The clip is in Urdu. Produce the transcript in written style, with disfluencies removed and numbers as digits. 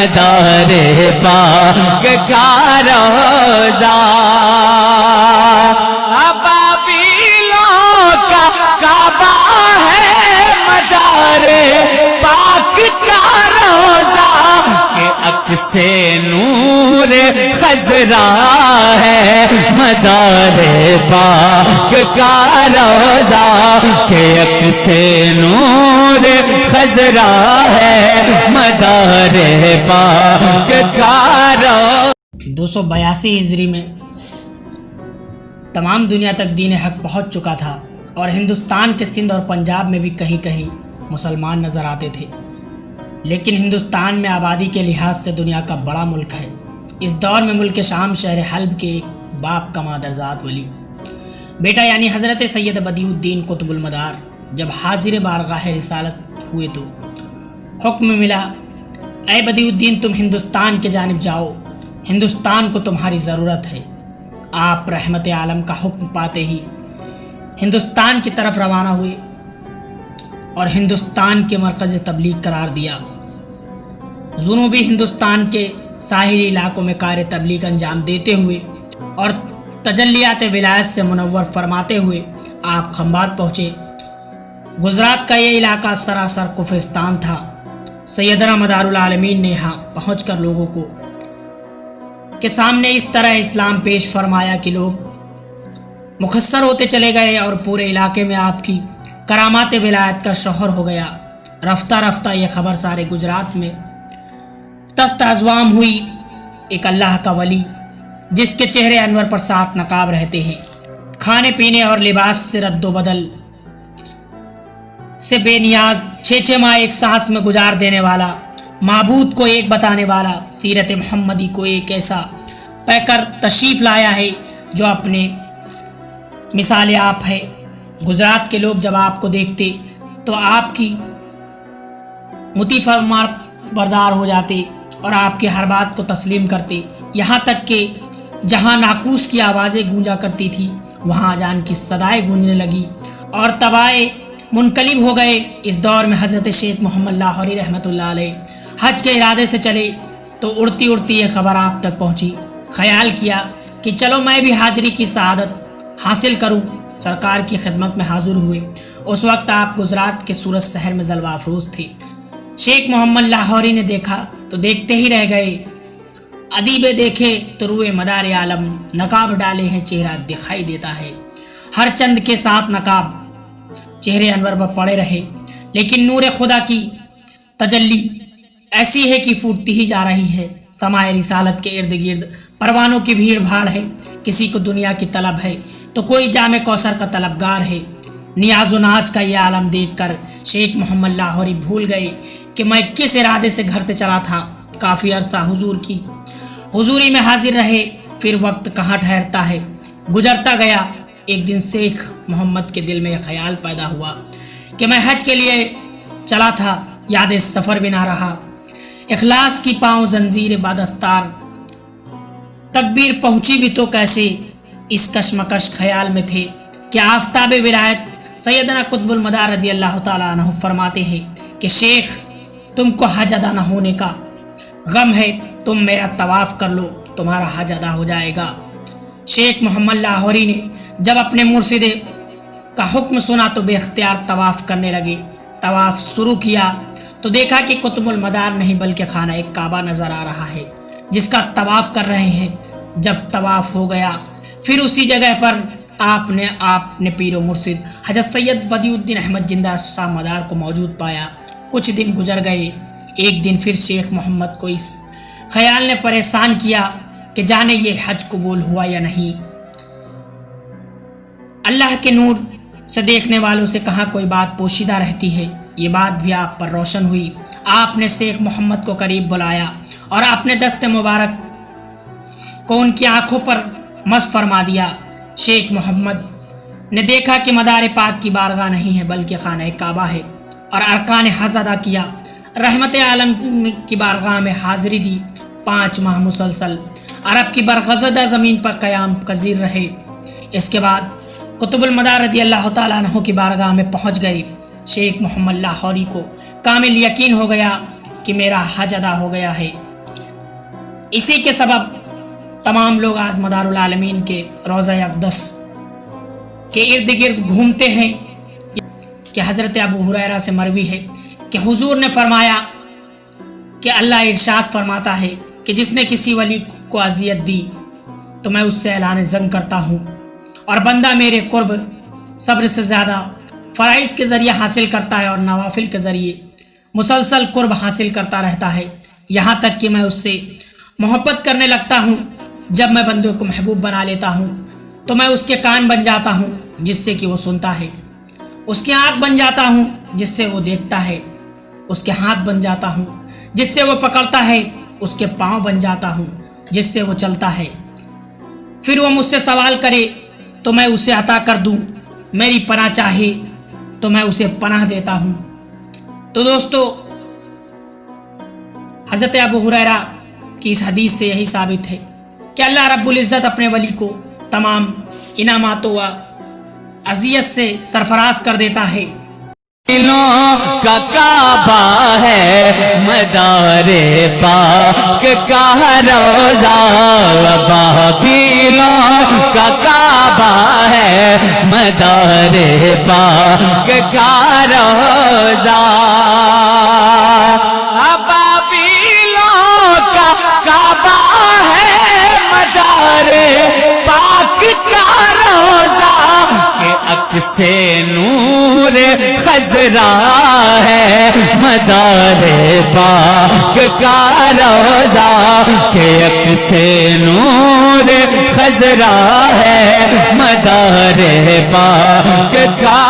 مدار پاک کا روزہ ابابیلوں کا کعبہ ہے مدار پاک کا روزہ کہ عکس نور خضرا ہے مدار پاک کا روزہ کہ عکس نور خضرا ہے مدار پاک کا روزہ۔ 282 ہجری میں تمام دنیا تک دین حق پہنچ چکا تھا اور ہندوستان کے سندھ اور پنجاب میں بھی کہیں کہیں مسلمان نظر آتے تھے، لیکن ہندوستان میں آبادی کے لحاظ سے دنیا کا بڑا ملک ہے۔ اس دور میں ملک شام شہر حلب کے ایک باپ کا مادرزاد ولی بیٹا یعنی حضرت سید بدیع الدین قطب المدار جب حاضر بارگاہ رسالت ہوئے تو حکم ملا، اے بدیع الدین تم ہندوستان کی جانب جاؤ، ہندوستان کو تمہاری ضرورت ہے۔ آپ رحمت عالم کا حکم پاتے ہی ہندوستان کی طرف روانہ ہوئے اور ہندوستان کے مرکز تبلیغ قرار دیا۔ جنوبی ہندوستان کے ساحلی علاقوں میں کار تبلیغ انجام دیتے ہوئے اور تجلیات ولایت سے منور فرماتے ہوئے آپ خنبات پہنچے۔ گجرات کا یہ علاقہ سراسر کفرستان تھا۔ سیدنا مدار العالمین نے یہاں پہنچ کر لوگوں کو کے سامنے اس طرح اسلام پیش فرمایا کہ لوگ مخصر ہوتے چلے گئے اور پورے علاقے میں آپ کی کرامات ولایت کا شہر ہو گیا۔ رفتہ رفتہ یہ خبر سارے گجرات میں دست اذوام ہوئی۔ ایک اللہ کا ولی جس کے چہرے انور پر 7 نقاب رہتے ہیں، کھانے پینے اور لباس سے رد و بدل سے بے نیاز، 6 ماہ ایک ساتھ میں گزار دینے والا، معبود کو ایک بتانے والا، سیرت محمدی کو ایک ایسا پہ کر تشریف لایا ہے جو اپنے مثال آپ ہے۔ گجرات کے لوگ جب آپ کو دیکھتے تو آپ کی متی فرما بردار ہو جاتے اور آپ کی ہر بات کو تسلیم کرتے، یہاں تک کہ جہاں ناقوس کی آوازیں گونجا کرتی تھی وہاں اذان کی صدائیں گونجنے لگی اور تبائے منقلب ہو گئے۔ اس دور میں حضرت شیخ محمد لاہوری رحمۃ اللہ علیہ حج کے ارادے سے چلے تو اڑتی اڑتی یہ خبر آپ تک پہنچی۔ خیال کیا کہ چلو میں بھی حاضری کی سعادت حاصل کروں۔ سرکار کی خدمت میں حاضر ہوئے۔ اس وقت آپ گجرات کے سورت شہر میں جلوہ افروز تھے۔ شیخ محمد لاہوری نے دیکھا تو دیکھتے ہی رہ گئے۔ ادیب دیکھے تو روئے مدار عالم، نقاب ڈالے ہیں چہرہ دکھائی دیتا ہے۔ ہر چند کے 7 نقاب چہرے انور پر پڑے رہے، لیکن نور خدا کی تجلی ایسی ہے کہ پھوٹتی ہی جا رہی ہے۔ سمائے رسالت کے ارد گرد پروانوں کی بھیڑ بھاڑ ہے۔ کسی کو دنیا کی طلب ہے تو کوئی جام کوثر کا طلبگار ہے۔ نیاز و ناز کا یہ عالم دیکھ کر شیخ محمد لاہوری بھول گئے کہ میں کس ارادے سے گھر سے چلا تھا۔ کافی عرصہ حضور کی حضوری میں حاضر رہے، پھر وقت کہاں ٹھہرتا ہے، گزرتا گیا۔ ایک دن شیخ محمد کے دل میں یہ خیال پیدا ہوا کہ میں حج کے لیے چلا تھا، یاد سفر بھی نہ رہا۔ اخلاص کی پاؤں زنجیر بادستار، تکبیر پہنچی بھی تو کیسے۔ اس کشمکش خیال میں تھے کہ آفتاب ولایت سیدنا قطب المدار رضی اللہ تعالیٰ عنہ فرماتے ہیں کہ شیخ تم کو حج ادا نہ ہونے کا غم ہے، تم میرا طواف کر لو، تمہارا حج ادا ہو جائے گا۔ شیخ محمد لاہوری نے جب اپنے مرشد کا حکم سنا تو بے اختیار طواف کرنے لگے۔ طواف شروع کیا تو دیکھا کہ قطب المدار نہیں بلکہ خانہ کعبہ نظر آ رہا ہے جس کا طواف کر رہے ہیں۔ جب طواف ہو گیا پھر اسی جگہ پر آپ نے پیر و مرشد حضرت سید بدیع الدین احمد زندہ شاہ مدار کو موجود پایا۔ کچھ دن گزر گئے۔ ایک دن پھر شیخ محمد کو اس خیال نے پریشان کیا کہ جانے یہ حج قبول ہوا یا نہیں۔ اللہ کے نور سے دیکھنے والوں سے کہاں کوئی بات پوشیدہ رہتی ہے۔ یہ بات بھی آپ پر روشن ہوئی۔ آپ نے شیخ محمد کو قریب بلایا اور اپنے دست مبارک کو ان کی آنکھوں پر مس فرما دیا۔ شیخ محمد نے دیکھا کہ مدار پاک کی بارگاہ نہیں ہے بلکہ خانہ کعبہ ہے اور ارکان حج ادا کیا۔ رحمت عالم کی بارگاہ میں حاضری دی۔ 5 ماہ مسلسل عرب کی برغزدہ زمین پر قیام پذیر رہے۔ اس کے بعد قطب المدار رضی اللہ تعالیٰ عنہ کی بارگاہ میں پہنچ گئے۔ شیخ محمد لاہوری کو کامل یقین ہو گیا کہ میرا حج ادا ہو گیا ہے۔ اسی کے سبب تمام لوگ آج مدارُ العالمین کے روضہ اقدس کے ارد گرد گھومتے ہیں کہ حضرت ابو ہریرہ سے مروی ہے کہ حضور نے فرمایا کہ اللہ ارشاد فرماتا ہے کہ جس نے کسی ولی کو اذیت دی تو میں اس سے اعلان زنگ کرتا ہوں، اور بندہ میرے قرب صبر سے زیادہ فرائض کے ذریعے حاصل کرتا ہے اور نوافل کے ذریعے مسلسل قرب حاصل کرتا رہتا ہے، یہاں تک کہ میں اس سے محبت کرنے لگتا ہوں۔ جب میں بندوں کو محبوب بنا لیتا ہوں تو میں اس کے کان بن جاتا ہوں جس سے کہ وہ سنتا ہے، اس کی آنکھ بن جاتا ہوں جس سے وہ دیکھتا ہے، اس کے ہاتھ بن جاتا ہوں جس سے وہ پکڑتا ہے، اس کے پاؤں بن جاتا ہوں جس سے وہ چلتا ہے۔ پھر وہ مجھ سے سوال کرے تو میں اسے عطا کر دوں، میری پناہ چاہے تو میں اسے پناہ دیتا ہوں۔ تو دوستو، حضرت ابو ہریرہ کی اس حدیث سے یہی ثابت ہے کہ اللہ رب العزت اپنے ولی کو تمام انعامات و عزیت سے سرفراز کر دیتا ہے۔ دلوں کا کعبہ ہے مدار پاک کا روضہ، بابیلوں کا کعبہ ہے مدار پاک کا روضہ، بابیلوں کا کعبہ ہے مدار پاک کا روضہ، کہ عکس نور خضرا ہے مدار پاک کا روضہ، کہ عکس نور خضرا ہے مدار پاک کا